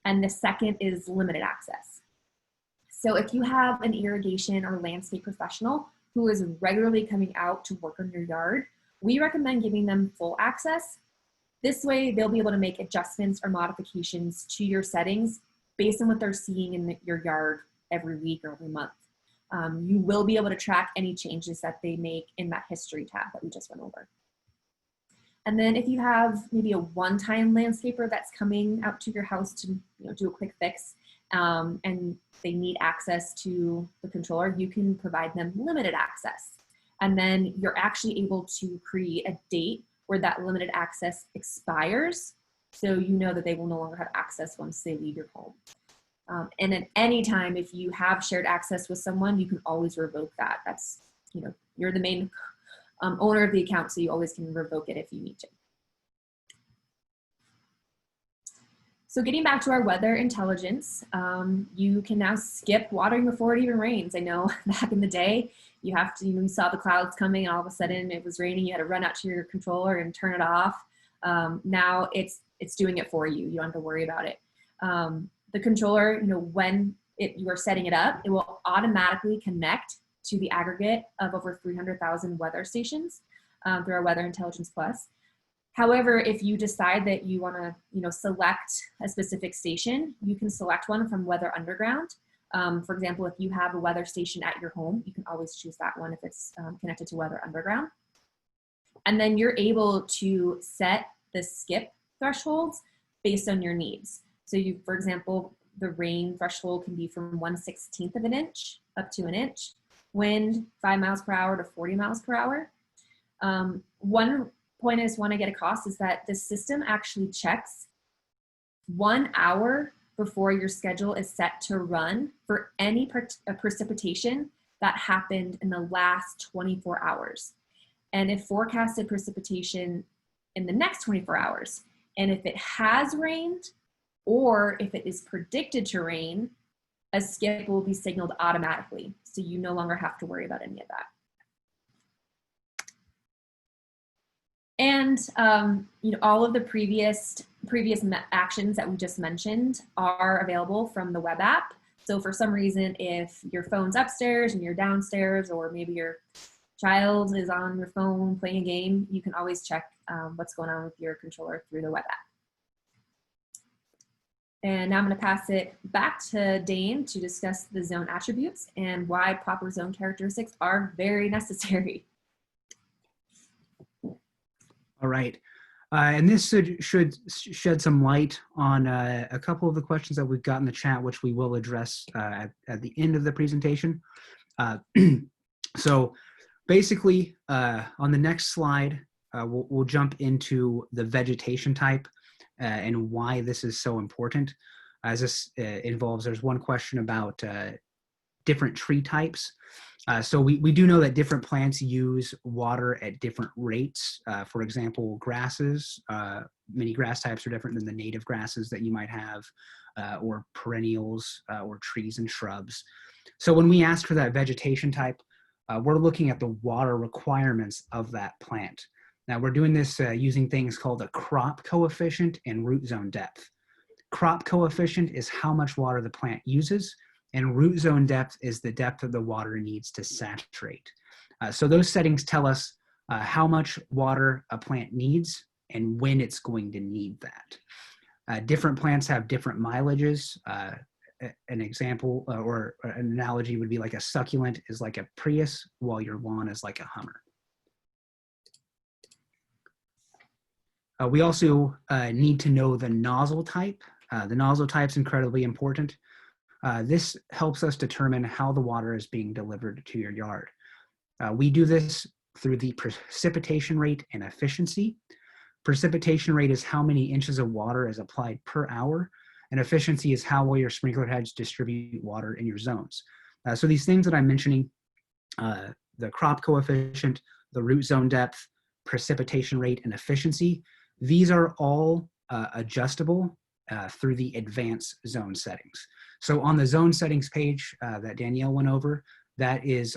and the second is limited access. So if you have an irrigation or landscape professional who is regularly coming out to work on your yard, we recommend giving them full access. This way, they'll be able to make adjustments or modifications to your settings based on what they're seeing in your yard every week or every month. You will be able to track any changes that they make in that history tab that we just went over. And then if you have maybe a one-time landscaper that's coming out to your house to do a quick fix and they need access to the controller, you can provide them limited access. And then you're actually able to create a date where that limited access expires, so you know that they will no longer have access once they leave your home. And at any time, if you have shared access with someone, you can always revoke that. That's, you're the main owner of the account, so you always can revoke it if you need to. So getting back to our weather intelligence, you can now skip watering before it even rains. I know back in the day, you have to, you saw the clouds coming and all of a sudden it was raining, you had to run out to your controller and turn it off. Now it's doing it for you. You don't have to worry about it. The controller, when you are setting it up, it will automatically connect to the aggregate of over 300,000 weather stations through our Weather Intelligence Plus. However, if you decide that you want to, select a specific station, you can select one from Weather Underground. For example, if you have a weather station at your home, you can always choose that one if it's connected to Weather Underground. And then you're able to set the skip thresholds based on your needs. So for example, the rain threshold can be from 1/16 of an inch up to an inch, wind 5 miles per hour to 40 miles per hour. One point I just want to get across is that the system actually checks 1 hour before your schedule is set to run for any precipitation that happened in the last 24 hours. And if forecasted precipitation in the next 24 hours, and if it has rained, or if it is predicted to rain, a skip will be signaled automatically. So you no longer have to worry about any of that. And all of the previous actions that we just mentioned are available from the web app. So for some reason, if your phone's upstairs and you're downstairs, or maybe your child is on your phone playing a game, you can always check what's going on with your controller through the web app. And now I'm going to pass it back to Dane to discuss the zone attributes and why proper zone characteristics are very necessary. All right. And this should shed some light on a couple of the questions that we've got in the chat, which we will address at the end of the presentation. So basically, on the next slide, we'll jump into the vegetation type and why this is so important. As this involves, there's one question about different tree types. So we do know that different plants use water at different rates. For example, grasses, many grass types are different than the native grasses that you might have, or perennials, or trees and shrubs. So when we ask for that vegetation type, we're looking at the water requirements of that plant. Now we're doing this using things called a crop coefficient and root zone depth. Crop coefficient is how much water the plant uses, and root zone depth is the depth that the water needs to saturate. So those settings tell us how much water a plant needs and when it's going to need that. Different plants have different mileages. An example or an analogy would be like a succulent is like a Prius, while your lawn is like a Hummer. We also need to know the nozzle type. The nozzle type is incredibly important. This helps us determine how the water is being delivered to your yard. We do this through the precipitation rate and efficiency. Precipitation rate is how many inches of water is applied per hour, and efficiency is how well your sprinkler heads distribute water in your zones. So these things that I'm mentioning, the crop coefficient, the root zone depth, precipitation rate, and efficiency, these are all adjustable through the advanced zone settings. So on the zone settings page that Danielle went over, that is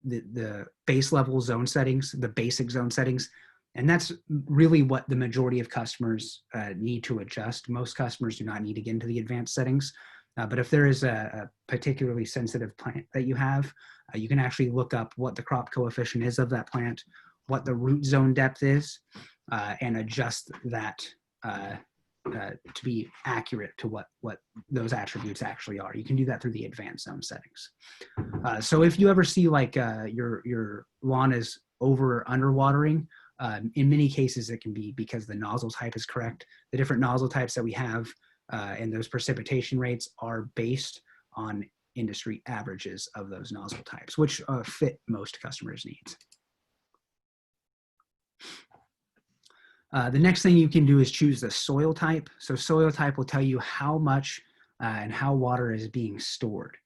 the base level zone settings, the basic zone settings. And that's really what the majority of customers need to adjust. Most customers do not need to get into the advanced settings. But if there is a particularly sensitive plant that you have, you can actually look up what the crop coefficient is of that plant, what the root zone depth is, and adjust that to be accurate to what those attributes actually are. You can do that through the advanced zone settings. So if you ever see like your lawn is over or under watering, in many cases it can be because the nozzle type is correct. The different nozzle types that we have and those precipitation rates are based on industry averages of those nozzle types, which fit most customers' needs. The next thing you can do is choose the soil type. So soil type will tell you how much and how water is being stored.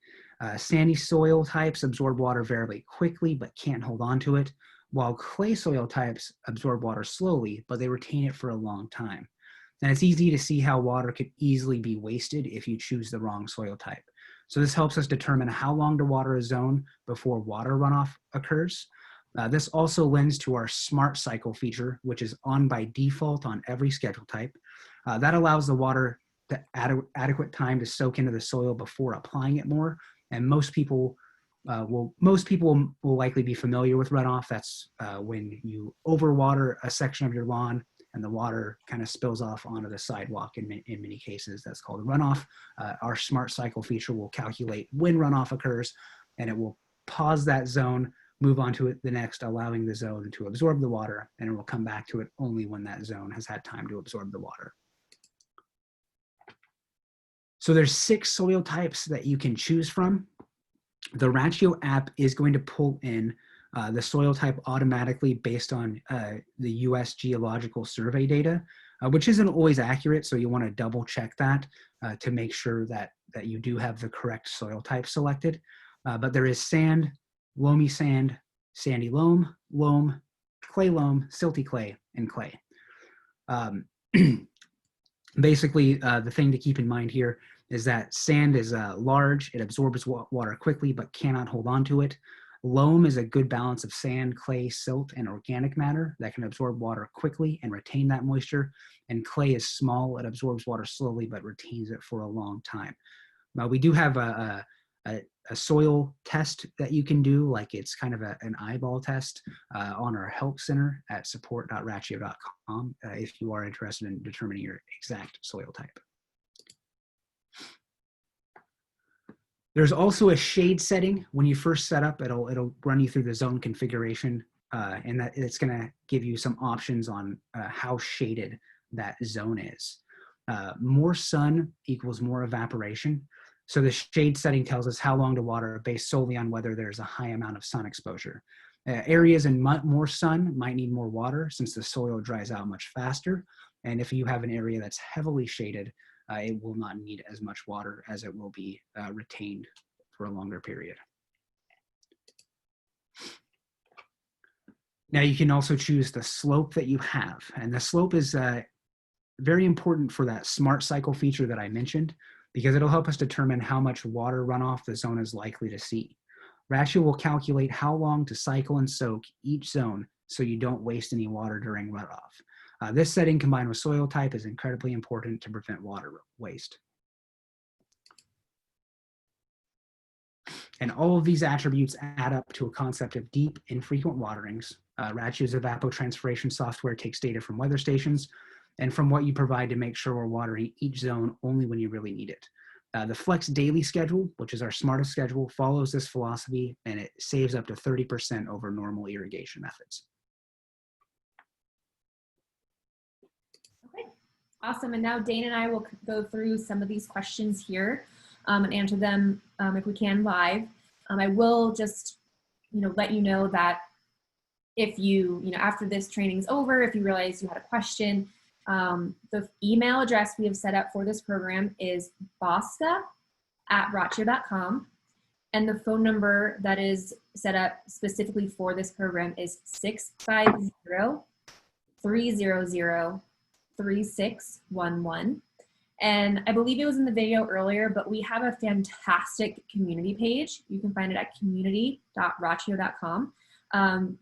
Sandy soil types absorb water very quickly but can't hold on to it, while clay soil types absorb water slowly, but they retain it for a long time. And it's easy to see how water could easily be wasted if you choose the wrong soil type. So this helps us determine how long to water a zone before water runoff occurs. This also lends to our smart cycle feature, which is on by default on every schedule type. That allows the water the adequate time to soak into the soil before applying it more. And most people will likely be familiar with runoff. That's when you overwater a section of your lawn and the water kind of spills off onto the sidewalk. In many cases, that's called runoff. Our smart cycle feature will calculate when runoff occurs, and it will pause that zone, move on to the next, allowing the zone to absorb the water, and it will come back to it only when that zone has had time to absorb the water. So there's 6 soil types that you can choose from. The Rachio app is going to pull in the soil type automatically based on the US Geological Survey data, which isn't always accurate, so you want to double check that to make sure that you do have the correct soil type selected. But there is sand, loamy sand, sandy loam, loam, clay loam, silty clay, and clay. Basically, the thing to keep in mind here is that sand is large, it absorbs water quickly but cannot hold on to it. Loam is a good balance of sand, clay, silt, and organic matter that can absorb water quickly and retain that moisture. And clay is small, it absorbs water slowly but retains it for a long time. We do have a soil test that you can do, like it's kind of an eyeball test on our help center at support.rachio.com if you are interested in determining your exact soil type. There's also a shade setting. When you first set up, it'll run you through the zone configuration, and that it's going to give you some options on how shaded that zone is. More sun equals more evaporation. So the shade setting tells us how long to water based solely on whether there's a high amount of sun exposure. Areas in more sun might need more water since the soil dries out much faster. And if you have an area that's heavily shaded, it will not need as much water as it will be retained for a longer period. Now you can also choose the slope that you have. And the slope is very important for that smart cycle feature that I mentioned, because it'll help us determine how much water runoff the zone is likely to see. Rachio will calculate how long to cycle and soak each zone so you don't waste any water during runoff. This setting combined with soil type is incredibly important to prevent water waste. And all of these attributes add up to a concept of deep, infrequent waterings. Rachio's evapotranspiration software takes data from weather stations and from what you provide to make sure we're watering each zone only when you really need it. The Flex Daily schedule, which is our smartest schedule, follows this philosophy, and it saves up to 30% over normal irrigation methods. Okay, awesome. And now Dane and I will go through some of these questions here and answer them if we can live. I will just, let you know that if you, after this training is over, if you realize you had a question, the email address we have set up for this program is BAWSCA@rachio.com. And the phone number that is set up specifically for this program is 650-300-3611. And I believe it was in the video earlier, but we have a fantastic community page. You can find it at community.rachio.com.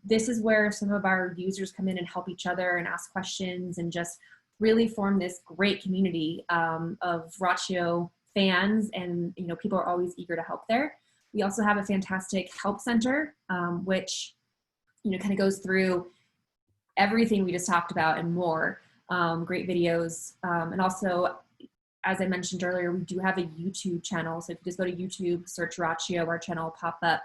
This is where some of our users come in and help each other and ask questions and just really form this great community of Rachio fans, and people are always eager to help there. We also have a fantastic help center, which kind of goes through everything we just talked about and more. Great videos, and also, as I mentioned earlier, we do have a YouTube channel. So if you just go to YouTube, search Rachio, our channel will pop up,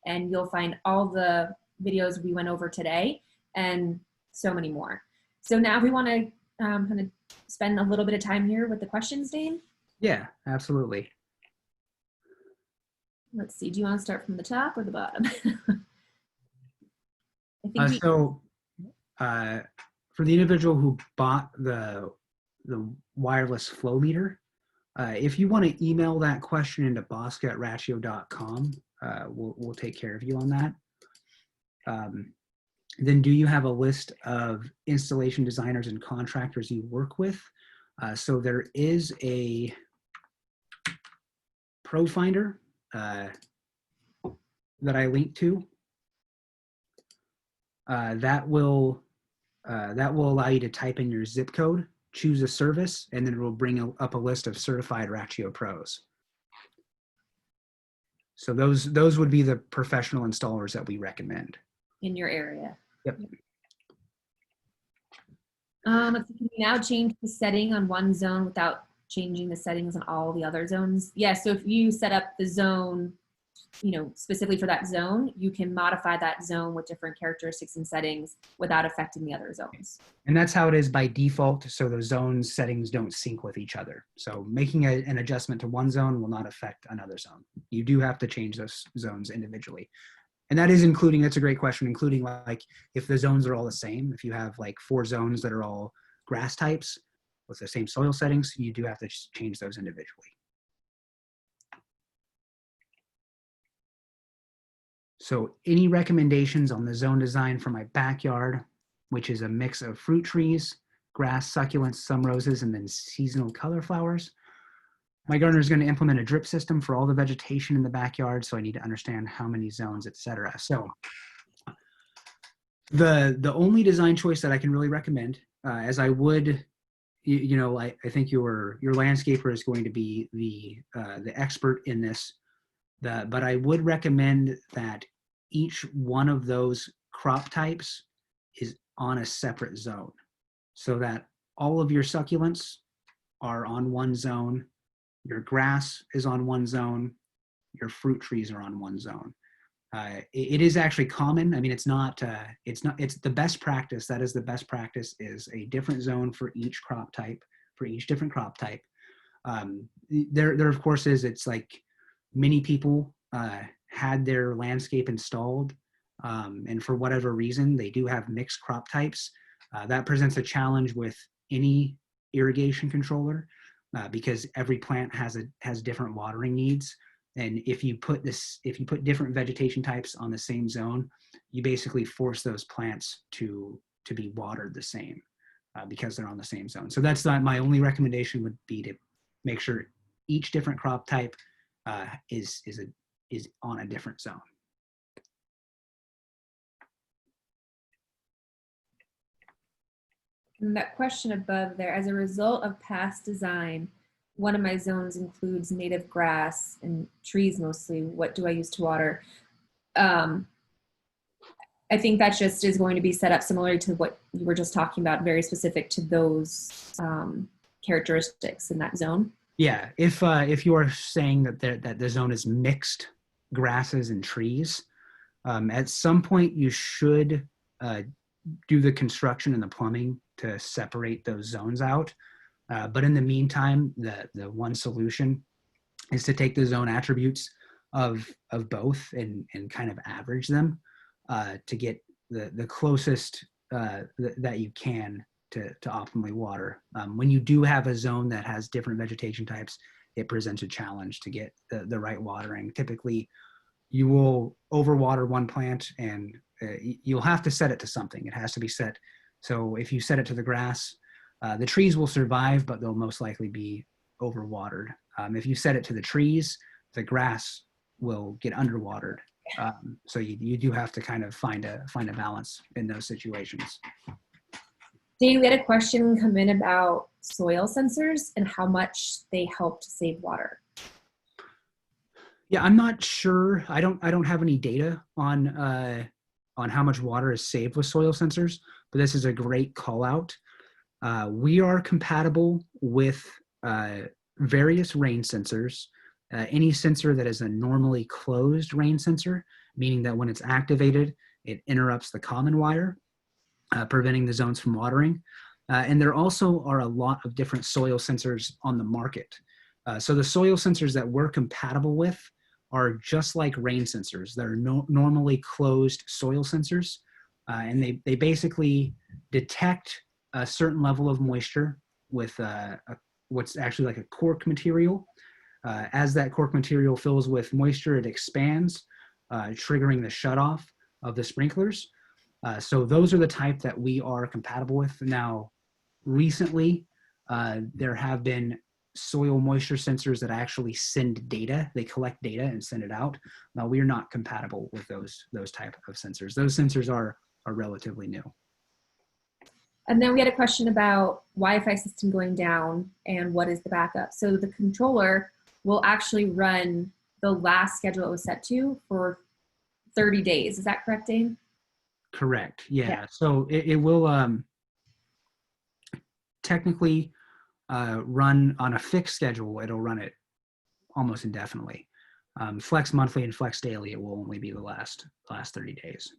and you'll find all the videos we went over today and so many more. So now we want to kind of spend a little bit of time here with the questions, Dane. Yeah, absolutely. Let's see, do you want to start from the top or the bottom? I think for the individual who bought the wireless flow meter, if you want to email that question into BAWSCA@rachio.com, we'll take care of you on that. Then do you have a list of installation designers and contractors you work with? So there is a Pro Finder that I linked to. That will allow you to type in your zip code, choose a service, and then it will bring up a list of certified Rachio pros. So those would be the professional installers that we recommend in your area. Yep. Can we now change the setting on one zone without changing the settings on all the other zones? Yeah, so if you set up the zone, specifically for that zone, you can modify that zone with different characteristics and settings without affecting the other zones. And that's how it is by default, so the zone settings don't sync with each other. So making an adjustment to one zone will not affect another zone. You do have to change those zones individually. And that is including, that's a great question, including like if the zones are all the same, if you have like 4 zones that are all grass types with the same soil settings, you do have to change those individually. So any recommendations on the zone design for my backyard, which is a mix of fruit trees, grass, succulents, some roses, and then seasonal color flowers? My gardener is going to implement a drip system for all the vegetation in the backyard, so I need to understand how many zones, etc. So the only design choice that I can really recommend, as I would, I think your landscaper is going to be the expert in this, but I would recommend that each one of those crop types is on a separate zone, so that all of your succulents are on one zone, your grass is on one zone, your fruit trees are on one zone. It is actually common. I mean, it's the best practice. That is the best practice, is a different zone for each crop type, for each different crop type. There of course is, it's like many people had their landscape installed, and for whatever reason, they do have mixed crop types. That presents a challenge with any irrigation controller, because every plant has different watering needs. And if you put different vegetation types on the same zone, you basically force those plants to be watered the same, because they're on the same zone. So that's my only recommendation would be to make sure each different crop type is on a different zone. And that question above there, as a result of past design, one of my zones includes native grass and trees mostly. What do I use to water? I think that just is going to be set up similarly to what you were just talking about, very specific to those characteristics in that zone. Yeah, if you are saying that the zone is mixed grasses and trees, at some point you should do the construction and the plumbing to separate those zones out. But in the meantime, the one solution is to take the zone attributes of both and kind of average them to get the closest that you can to optimally water. When you do have a zone that has different vegetation types, it presents a challenge to get the right watering. Typically, you will overwater one plant and you'll have to set it to something. It has to be set. So if you set it to the grass, the trees will survive, but they'll most likely be overwatered. If you set it to the trees, the grass will get underwatered. So you do have to kind of find a balance in those situations. Dane, we had a question come in about soil sensors and how much they help to save water. Yeah, I'm not sure. I don't have any data on how much water is saved with soil sensors, but this is a great call out. We are compatible with various rain sensors. Any sensor that is a normally closed rain sensor, meaning that when it's activated, it interrupts the common wire, preventing the zones from watering. And there also are a lot of different soil sensors on the market. So the soil sensors that we're compatible with are just like rain sensors. They're normally closed soil sensors, and they basically detect a certain level of moisture with what's actually like a cork material. As that cork material fills with moisture, it expands, triggering the shutoff of the sprinklers. So those are the type that we are compatible with. Now, recently, there have been soil moisture sensors that actually send data. They collect data and send it out. Now, we are not compatible with those type of sensors. Those sensors are relatively new. And then we had a question about Wi-Fi system going down and what is the backup. So the controller will actually run the last schedule it was set to for 30 days. Is that correct, Dane? Correct. Yeah. So it will technically run on a fixed schedule. It'll run it almost indefinitely. Flex monthly and flex daily, it will only be the last 30 days.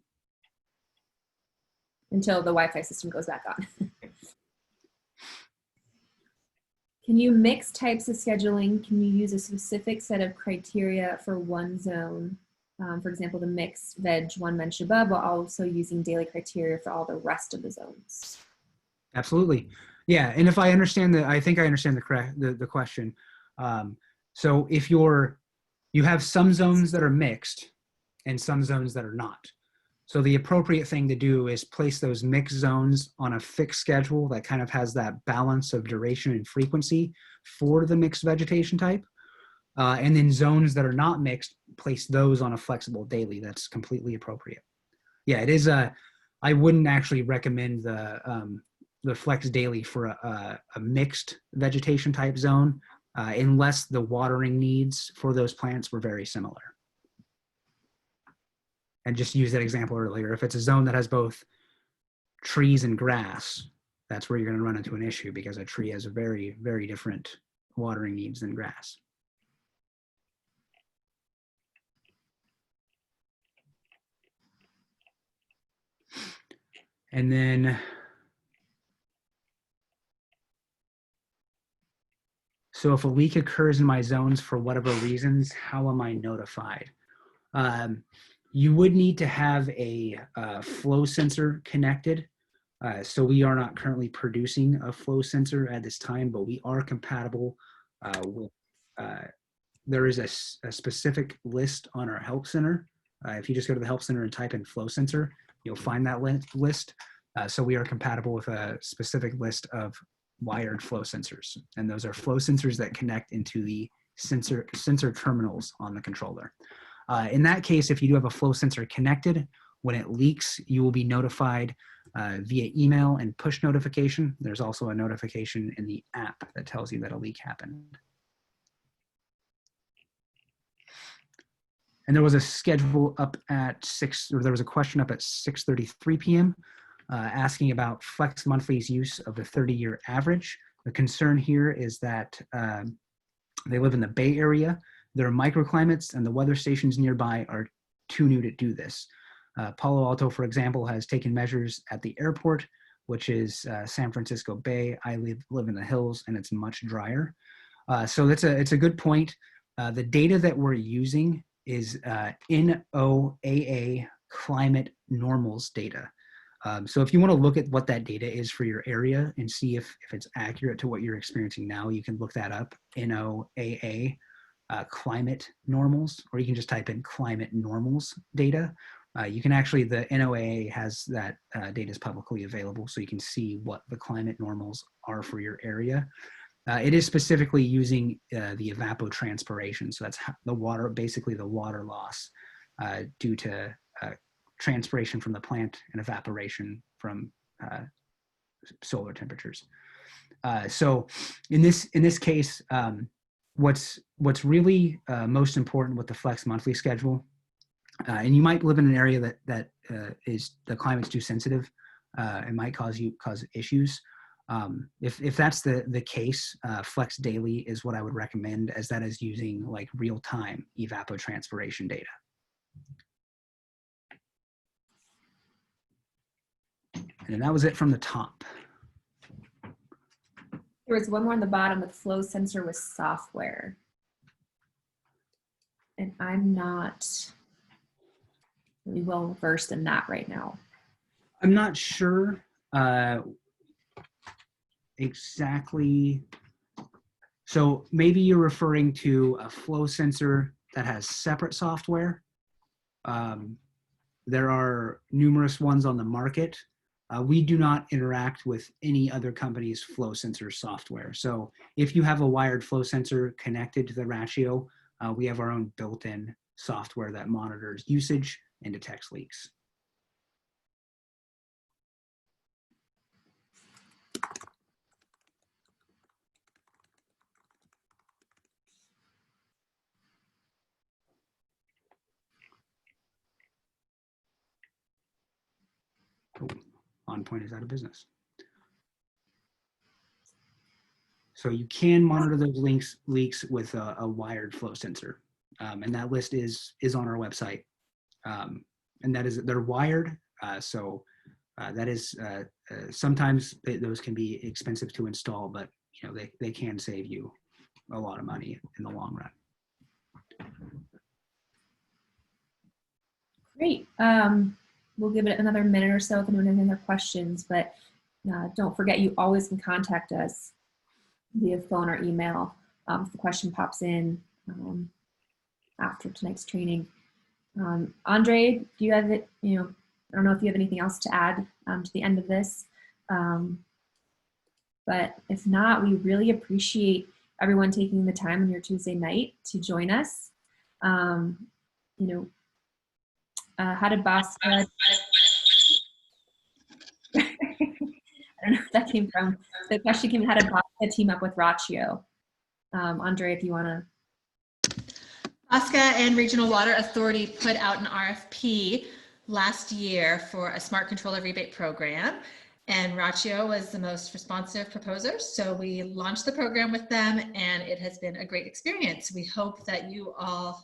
Until the Wi-Fi system goes back on. Can you mix types of scheduling? Can you use a specific set of criteria for one zone? For example, the mixed veg one mentioned above, while also using daily criteria for all the rest of the zones. Absolutely. Yeah. And if I understand I think I understand the question. So if you have some zones that are mixed and some zones that are not. So the appropriate thing to do is place those mixed zones on a fixed schedule that kind of has that balance of duration and frequency for the mixed vegetation type. And then zones that are not mixed, place those on a flexible daily. That's completely appropriate. Yeah, it is I wouldn't actually recommend the flex daily for a mixed vegetation type zone unless the watering needs for those plants were very similar. And just use that example earlier. If it's a zone that has both trees and grass, that's where you're going to run into an issue because a tree has a very, very different watering needs than grass. And then, so if a leak occurs in my zones for whatever reasons, how am I notified? You would need to have a flow sensor connected. So we are not currently producing a flow sensor at this time, but we are compatible with, there is a specific list on our help center. If you just go to the help center and type in flow sensor, you'll find that list. So we are compatible with a specific list of wired flow sensors. And those are flow sensors that connect into the sensor terminals on the controller. In that case, if you do have a flow sensor connected, When it leaks, you will be notified via email and push notification. There's also a notification in the app that tells you that a leak happened. And there was a schedule up at there was a question up at 6:33 p.m. Asking about Flex Monthly's use of the 30-year average. The concern here is that they live in the Bay Area. There are microclimates, and the weather stations nearby are too new to do this. Palo Alto, for example, has taken measures at the airport, which is San Francisco Bay. I live in the hills, and it's much drier. So it's a good point. The data that we're using is NOAA climate normals data. So if you want to look at what that data is for your area and see if it's accurate to what you're experiencing now, you can look that up, NOAA climate normals, or you can just type in climate normals data. You can actually, the NOAA has that data is publicly available, so you can see what the climate normals are for your area. It is specifically using the evapotranspiration, so that's the water, basically the water loss due to transpiration from the plant and evaporation from solar temperatures. So in this case, what's really most important with the Flex Monthly schedule, and you might live in an area that is the climate's too sensitive, it might cause issues. If that's the case, Flex Daily is what I would recommend, as that is using like real-time evapotranspiration data. And that was it from the top. There was one more on the bottom with flow sensor with software. And I'm not really well versed in that right now. I'm not sure exactly. So maybe you're referring to a flow sensor that has separate software. There are numerous ones on the market. We do not interact with any other company's flow sensor software. So if you have a wired flow sensor connected to the Rachio, we have our own built-in software that monitors usage and detects leaks. Oh, OnPoint is out of business. So you can monitor those leaks with a wired flow sensor, and that list is on our website. And they're wired, so that is sometimes those can be expensive to install, but you know they can save you a lot of money in the long run. Great. We'll give it another minute or so if anyone has any other questions, but don't forget you always can contact us via phone or email if the question pops in after tonight's training. Andre, do you have it? I don't know if you have anything else to add to the end of this, but if not, we really appreciate everyone taking the time on your Tuesday night to join us. How did BAWSCA? I don't know if that came from. The question came, how did BAWSCA team up with Rachio? Andre, if you want to. BAWSCA and Regional Water Authority put out an RFP last year for a smart controller rebate program, and Rachio was the most responsive proposer. So we launched the program with them, and it has been a great experience. We hope that you all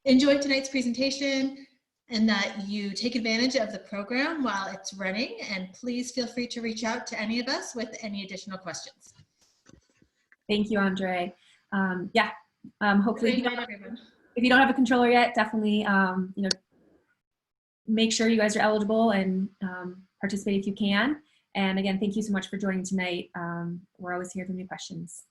enjoyed tonight's presentation and that you take advantage of the program while it's running, and please feel free to reach out to any of us with any additional questions. Thank you, Andre. Hopefully if you don't have a controller yet, definitely make sure you guys are eligible and participate if you can. And again, thank you so much for joining tonight. We're always here for new questions.